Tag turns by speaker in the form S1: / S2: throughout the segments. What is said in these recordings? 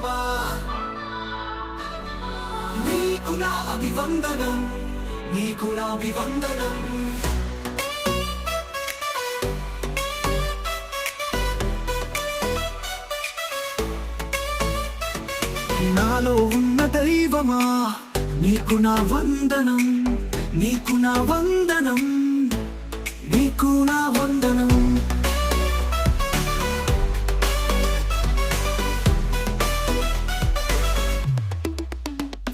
S1: దైవమా నీకు నా అభివందనం, నీకు నా అభివందనం. నాలో ఉన్న దైవమా నీకు నా వందనం, నీకు నా వందనం, నీకు నా వందనం.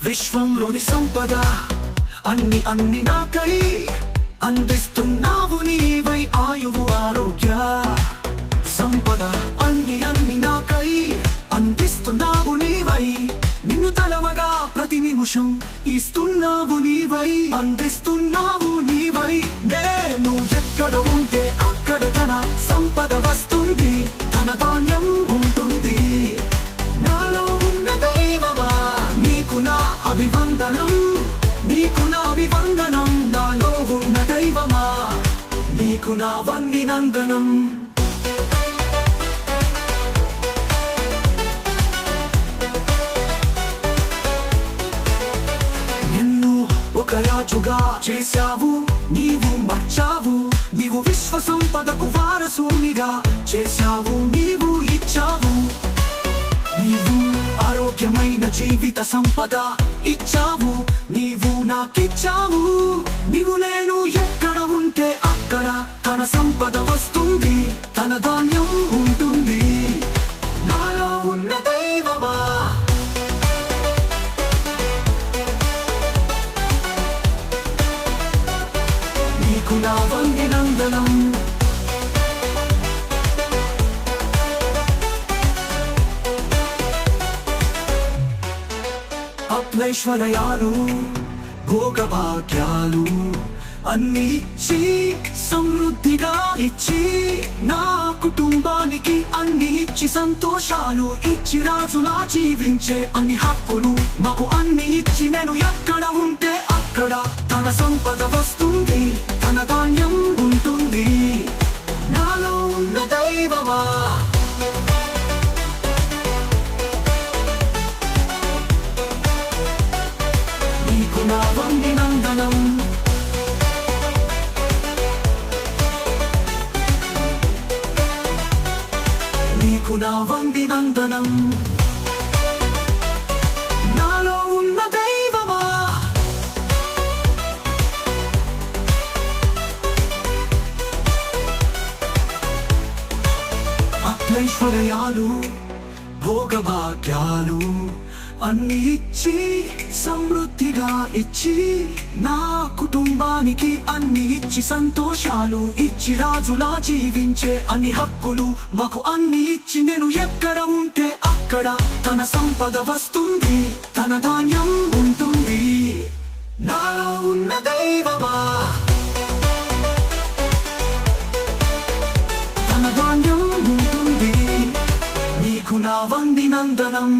S1: విశ్వంలోని సంపద అన్ని నాకై అందిస్తున్నావు నీవై, ఆయువు ఆరోగ్య సంపద అన్ని నాకై అందిస్తున్నావు నీవై. నిన్ను తలవగా ప్రతి నిమిషం ఇస్తున్నావు నీవై, అందిస్తున్నావు నీవై. నేను ఎక్కడ ఉంటే అక్కడ తన సంపద వస్తుంది, తన ధాన్యం ఉంటుంది. నాలో ఉన్న దైవమా నీకు నా అభివందనం, నీకు నా అభివందనం. నాలో ఉన్న దైవమా నీకు నా వందనం. ఒక రాజుగా చేశావు, నీవు మార్చావు, నీవు విశ్వ సంపదకు వారసునిగా చేశావు, నీవు ఇచ్చావు. నీవు ఆరోగ్యమైన జీవిత సంపద ఇచ్చావు, నీవు నాకిచ్చావు. నీవు నేను ఎక్కడ ఉంటే అక్కడ తన సంపద వస్తుంది, తన ధాన్యం ఉంటుంది. నాలో ఉన్న దైవమా నీకు నా వందనం. అప్లైశ్వర్యాలు భోగభాగ్యాలు అన్ని ఇచ్చి సమృద్ధిగా ఇచ్చి, నా కుటుంబానికి అన్ని ఇచ్చి సంతోషాలు ఇచ్చి, రాజులా జీవించే అన్ని హక్కులు మాకు అన్ని ఇచ్చి, నేను ఎక్కడ ఉంటే అక్కడ తన సంపద వస్తుంది, తన ధాన్యం ఉంటుంది. నాలో ఉన్న దైవమా నీకు నా వందనం. నీకు నా వందనం. నాలో ఉన్న దైవమా అప్లైశ్వర్యాలు భోగభాగ్యాలు అన్ని ఇచ్చి సమృద్ధిగా ఇచ్చి, నా కుటుంబానికి అన్ని ఇచ్చి సంతోషాలు ఇచ్చి, రాజులా జీవించే అన్ని హక్కులు మాకు అన్ని ఇచ్చి, నేను ఎక్కడ ఉంటే అక్కడ తన సంపద వస్తుంది, తన ధాన్యం ఉంటుంది. నాలో ఉన్న దైవమా తన ధాన్యం ఉంటుంది. నీకు నా వందనం.